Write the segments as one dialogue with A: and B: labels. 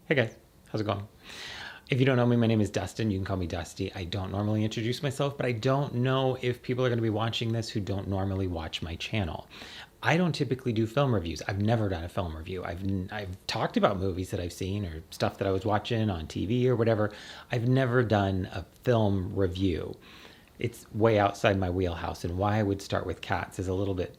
A: Hey guys, how's it going? If you don't know me, my name is Dustin. You can call me Dusty. I don't normally introduce myself, but I don't know if people are going to be watching this who don't normally watch my channel. I don't typically do film reviews. I've never done a film review. I've talked about movies that I've seen or stuff that I was watching on TV or whatever. I've never done a film review. It's way outside my wheelhouse, and why I would start with cats is a little bit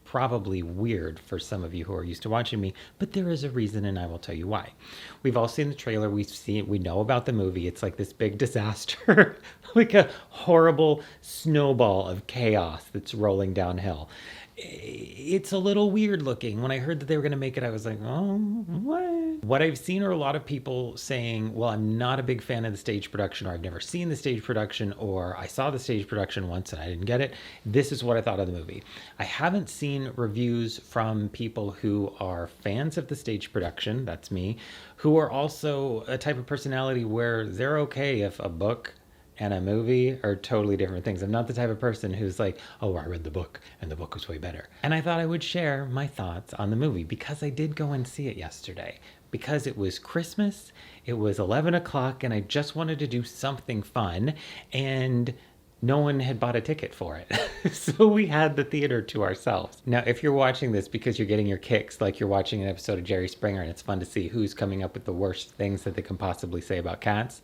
A: probably weird for some of you who are used to watching me, but there is a reason, and I will tell you why. We've all seen the trailer. We know about the movie. It's like this big disaster, like a horrible snowball of chaos that's rolling downhill. It's a little weird looking. When I heard that they were going to make it, I was like, oh, what? What I've seen are a lot of people saying, well, I'm not a big fan of the stage production, or I've never seen the stage production, or I saw the stage production once and I didn't get it. This is what I thought of the movie. I haven't seen reviews from people who are fans of the stage production, that's me, who are also a type of personality where they're okay if a book and a movie are totally different things. I'm not the type of person who's like, oh, I read the book and the book was way better. And I thought I would share my thoughts on the movie because I did go and see it yesterday. Because it was Christmas, it was 11 o'clock, and I just wanted to do something fun, and no one had bought a ticket for it. So we had the theater to ourselves. Now, if you're watching this because you're getting your kicks, like you're watching an episode of Jerry Springer and it's fun to see who's coming up with the worst things that they can possibly say about cats,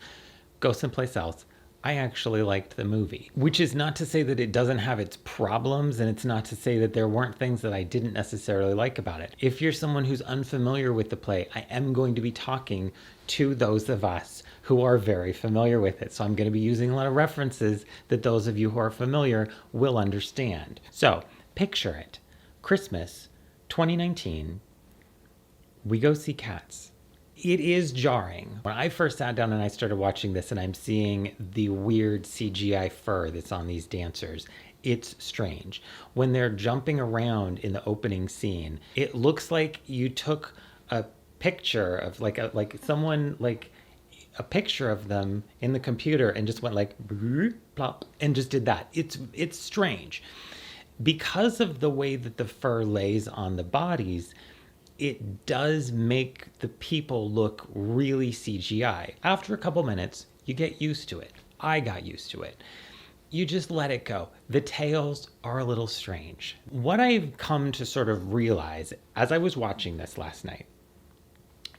A: go someplace else. I actually liked the movie, which is not to say that it doesn't have its problems, and it's not to say that there weren't things that I didn't necessarily like about it. If you're someone who's unfamiliar with the play, I am going to be talking to those of us who are very familiar with it. So I'm going to be using a lot of references that those of you who are familiar will understand. So picture it. Christmas 2019, we go see Cats. It is jarring. When I first sat down and I started watching this and I'm seeing the weird CGI fur that's on these dancers, it's strange. When they're jumping around in the opening scene, it looks like you took a picture of like someone like a picture of them in the computer and just went like plop and just did that. It's strange. Because of the way that the fur lays on the bodies, it does make the people look really CGI. After a couple minutes, you get used to it. I got used to it. You just let it go. The tails are a little strange. What I've come to sort of realize as I was watching this last night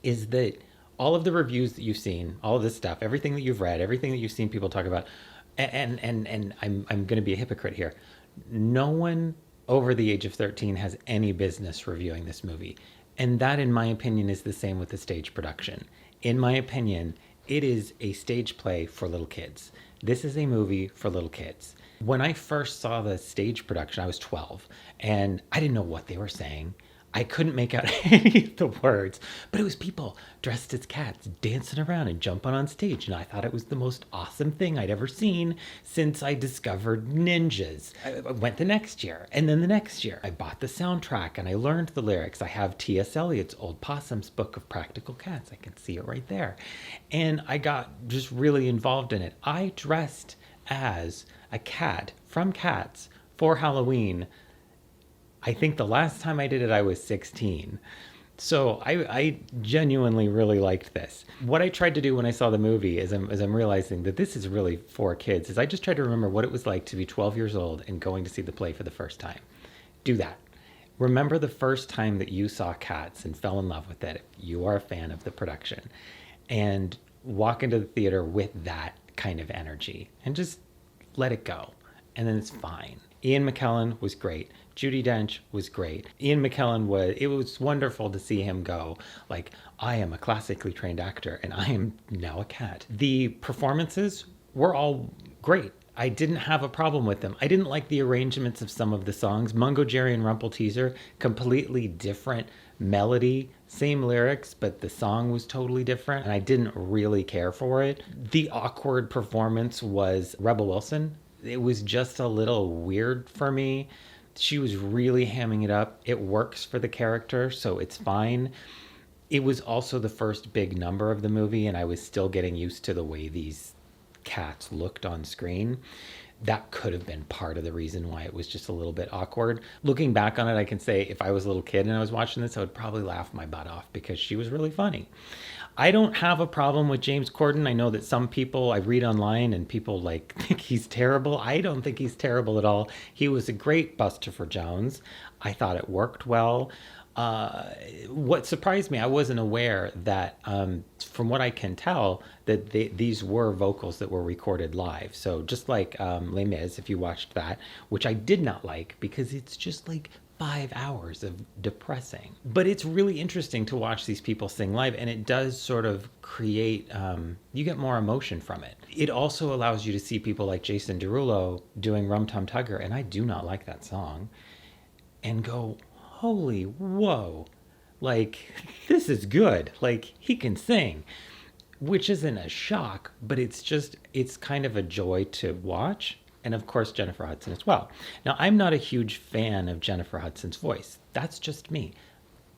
A: is that all of the reviews that you've seen, all of this stuff, everything that you've read, everything that you've seen people talk about, and I'm going to be a hypocrite here. No one over the age of 13 has any business reviewing this movie. And that, in my opinion, is the same with the stage production. In my opinion, it is a stage play for little kids. This is a movie for little kids. When I first saw the stage production, I was 12, and I didn't know what they were saying. I couldn't make out any of the words, but it was people dressed as cats dancing around and jumping on stage. And I thought it was the most awesome thing I'd ever seen since I discovered ninjas. I went the next year, and then the next year. I bought the soundtrack and I learned the lyrics. I have T.S. Eliot's Old Possum's Book of Practical Cats. I can see it right there. And I got just really involved in it. I dressed as a cat from Cats for Halloween. I think the last time I did it, I was 16. So I genuinely really liked this. What I tried to do when I saw the movie, as I'm realizing that this is really for kids, is I just tried to remember what it was like to be 12 years old and going to see the play for the first time. Do that. Remember the first time that you saw Cats and fell in love with it. You are a fan of the production. And walk into the theater with that kind of energy and just let it go. And then it's fine. Ian Mckellen was great. Judi Dench was great. Ian Mckellen it was wonderful to see him go, like, I am a classically trained actor and I am now a cat. The performances were all great. I didn't have a problem with them. I didn't like the arrangements of some of the songs. Mungo Jerry and Rumple Teaser, completely different melody, same lyrics, but the song was totally different and I didn't really care for it. The awkward performance was Rebel Wilson. It was just a little weird for me. She was really hamming it up. It works for the character, so it's fine. It was also the first big number of the movie, and I was still getting used to the way these cats looked on screen. that could have been part of the reason why it was just a little bit awkward. Looking back on it, I can say if I was a little kid and I was watching this, I would probably laugh my butt off because she was really funny. I don't have a problem with James Corden. I know that some people I read online and people like think he's terrible. I don't think he's terrible at all. He was a great Buster Jones. I thought it worked well. What surprised me, I wasn't aware that, from what I can tell, that these were vocals that were recorded live. So just like Les Mis, if you watched that, which I did not like because it's just like 5 hours of depressing. But it's really interesting to watch these people sing live, and it does sort of create, you get more emotion from it. It also allows you to see people like Jason Derulo doing Rum Tum Tugger, and I do not like that song, and go, holy whoa, like this is good, like he can sing, which isn't a shock, but it's kind of a joy to watch. And of course Jennifer Hudson as well. Now, I'm not a huge fan of Jennifer Hudson's voice. That's just me.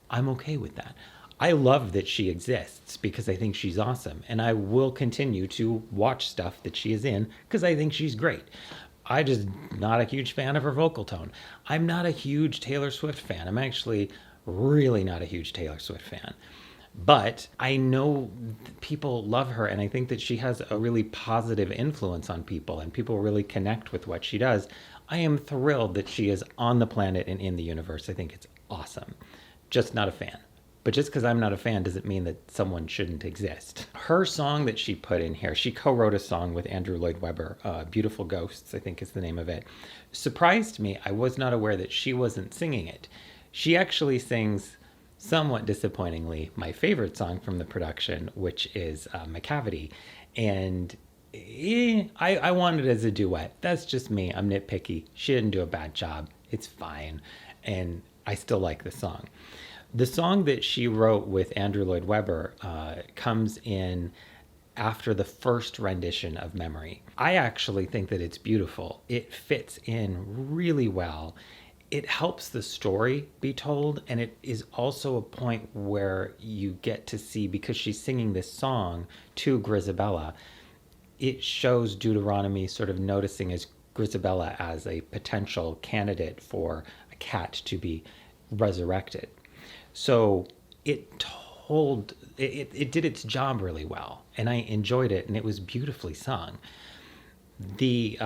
A: I'm okay with that. I love that she exists because I think she's awesome, and I will continue to watch stuff that she is in because I think she's great. I just not a huge fan of her vocal tone. I'm not a huge Taylor Swift fan. I'm actually really not a huge Taylor Swift fan. But I know people love her, and I think that she has a really positive influence on people, and people really connect with what she does. I am thrilled that she is on the planet and in the universe. I think it's awesome. Just not a fan. But just because I'm not a fan doesn't mean that someone shouldn't exist. Her song that she put in here, she co-wrote a song with Andrew Lloyd Webber, Beautiful Ghosts, I think is the name of it. Surprised me. I was not aware that she wasn't singing it. She actually sings, somewhat disappointingly, my favorite song from the production, which is Mckellen. And I want it as a duet. That's just me. I'm nitpicky. She didn't do a bad job. It's fine. And I still like the song. The song that she wrote with Andrew Lloyd Webber comes in after the first rendition of Memory. I actually think that it's beautiful. It fits in really well. It helps the story be told, and it is also a point where you get to see, because she's singing this song to Grisabella, it shows Deuteronomy sort of noticing as Grisabella as a potential candidate for a cat to be resurrected. So it did its job really well, and I enjoyed it, and it was beautifully sung. The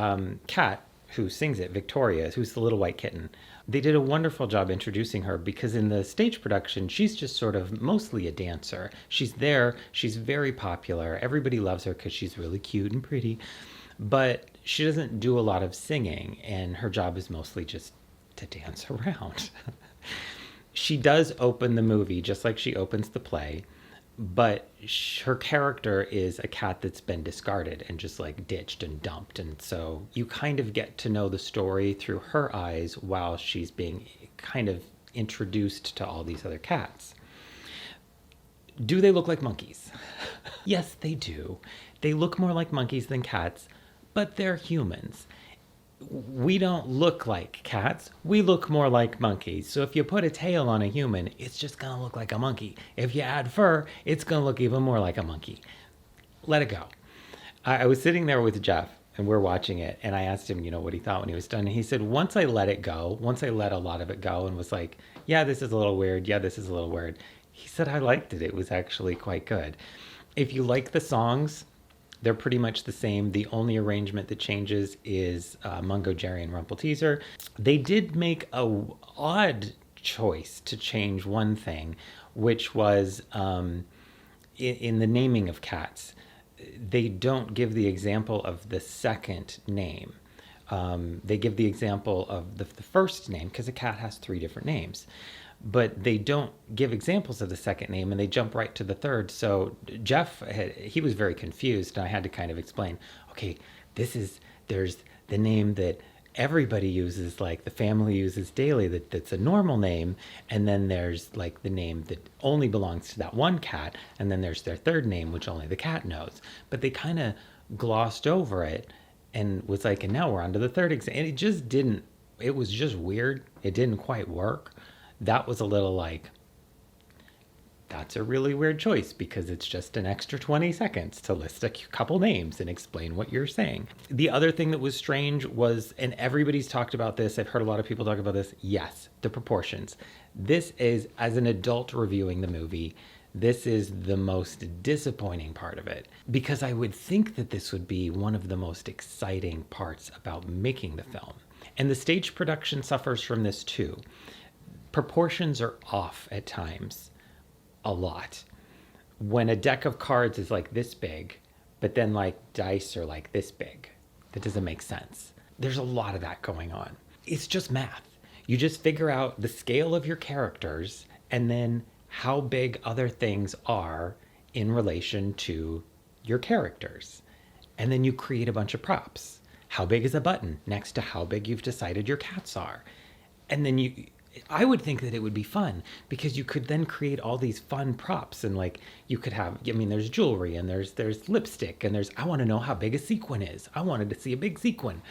A: cat who sings it, Victoria, who's the little white kitten, they did a wonderful job introducing her, because in the stage production, she's just sort of mostly a dancer. She's there, she's very popular, everybody loves her because she's really cute and pretty, but she doesn't do a lot of singing, and her job is mostly just to dance around. She does open the movie just like she opens the play, but her character is a cat that's been discarded and just like ditched and dumped. And so you kind of get to know the story through her eyes while she's being kind of introduced to all these other cats. Do they look like monkeys? Yes, they do. They look more like monkeys than cats, but they're humans. We don't look like cats. We look more like monkeys. So if you put a tail on a human, it's just going to look like a monkey. If you add fur, it's going to look even more like a monkey. Let it go. I was sitting there with Jeff, and we're watching it, and I asked him, what he thought when he was done. And he said, once I let it go, once I let a lot of it go and was like, yeah, this is a little weird. Yeah, this is a little weird. He said, I liked it. It was actually quite good. If you like the songs, they're pretty much the same. The only arrangement that changes is Mungo Jerry and Rumpelteazer. They did make a odd choice to change one thing, which was in the naming of cats. They don't give the example of the second name. They give the example of the first name, because a cat has 3 different names. But they don't give examples of the second name, and they jump right to the third. So Jeff, he was very confused, and I had to kind of explain, okay, there's the name that everybody uses, like the family uses daily, that's a normal name, and then there's like the name that only belongs to that one cat, and then there's their third name, which only the cat knows. But they kind of glossed over it and was like, and now we're on to the third example. And it was just weird. It didn't quite work. That was a little like, that's a really weird choice because it's just an extra 20 seconds to list a couple names and explain what you're saying. The other thing that was strange was, and everybody's talked about this, I've heard a lot of people talk about this, yes, the proportions. This is, as an adult reviewing the movie, this is the most disappointing part of it, because I would think that this would be one of the most exciting parts about making the film. And the stage production suffers from this too. Proportions are off at times, a lot. When a deck of cards is like this big, but then like dice are like this big, that doesn't make sense. There's a lot of that going on. It's just math. You just figure out the scale of your characters and then how big other things are in relation to your characters. And then you create a bunch of props. How big is a button next to how big you've decided your cats are? And then I would think that it would be fun because you could then create all these fun props, and like you could have, I mean, there's jewelry and there's lipstick and I want to know how big a sequin is. I wanted to see a big sequin.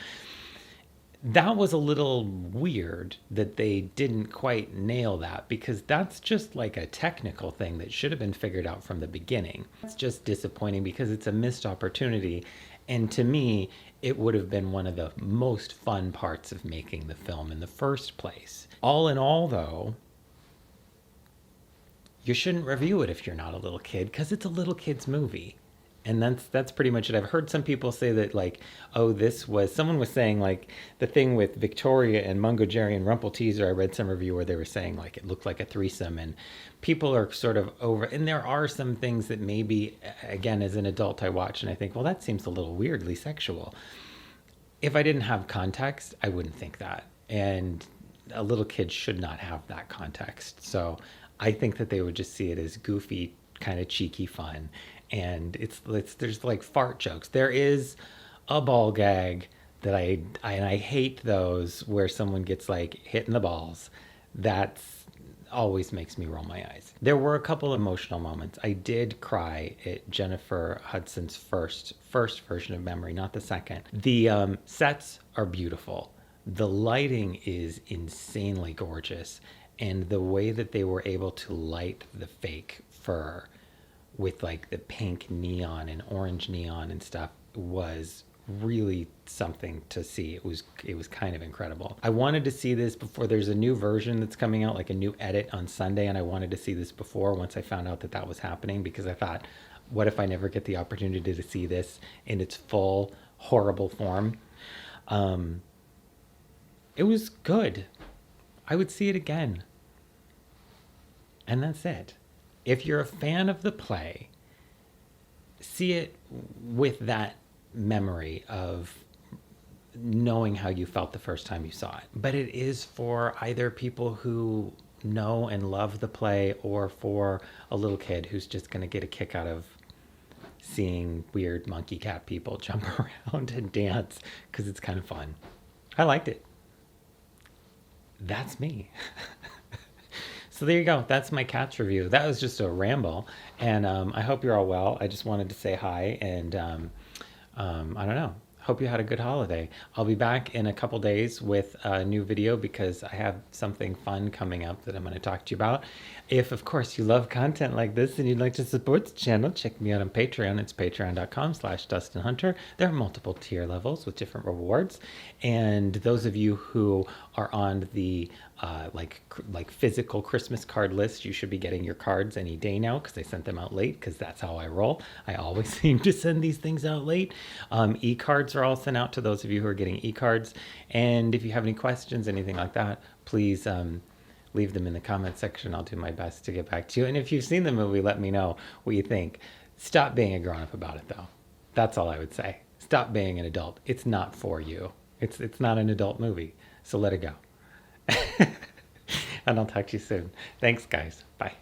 A: That was a little weird that they didn't quite nail that, because that's just like a technical thing that should have been figured out from the beginning. It's just disappointing because it's a missed opportunity. And to me, it would have been one of the most fun parts of making the film in the first place. All in all, though, you shouldn't review it if you're not a little kid, because it's a little kid's movie. And that's pretty much it. I've heard some people say that, like, oh, someone was saying, like, the thing with Victoria and Mungo Jerry and Rumple Teaser, I read some review where they were saying, like, it looked like a threesome, and people are sort of over, and there are some things that maybe, again, as an adult I watch and I think, well, that seems a little weirdly sexual. If I didn't have context, I wouldn't think that. And a little kid should not have that context. So I think that they would just see it as goofy, kind of cheeky fun. And there's like fart jokes. There is a ball gag that I hate those where someone gets like hit in the balls. That's always makes me roll my eyes. There were a couple emotional moments. I did cry at Jennifer Hudson's first version of Memory, not the second. The sets are beautiful. The lighting is insanely gorgeous, and the way that they were able to light the fake fur with like the pink neon and orange neon and stuff was really something to see. It was kind of incredible. I wanted to see this before. There's a new version that's coming out, like a new edit on Sunday, and I wanted to see this before, once I found out that was happening, because I thought, what if I never get the opportunity to see this in its full horrible form? It was good. I would see it again. And that's it. If you're a fan of the play, see it with that memory of knowing how you felt the first time you saw it. But it is for either people who know and love the play, or for a little kid who's just going to get a kick out of seeing weird monkey cat people jump around and dance, because it's kind of fun. I liked it. That's me. So there you go. That's my Cats review. That was just a ramble. And I hope you're all well. I just wanted to say hi. And I don't know. Hope you had a good holiday. I'll be back in a couple days with a new video, because I have something fun coming up that I'm going to talk to you about. If, of course, you love content like this and you'd like to support the channel, check me out on Patreon. It's patreon.com/DustinHunter. There are multiple tier levels with different rewards. And those of you who are on the like physical Christmas card list, you should be getting your cards any day now, because I sent them out late, because that's how I roll. I always seem to send these things out late. E-cards are all sent out to those of you who are getting e-cards. And if you have any questions, anything like that, please leave them in the comment section. I'll do my best to get back to you. And if you've seen the movie, let me know what you think. Stop being a grown-up about it, though. That's all I would say. Stop being an adult. It's not for you. It's not an adult movie. So let it go. And I'll talk to you soon. Thanks, guys. Bye.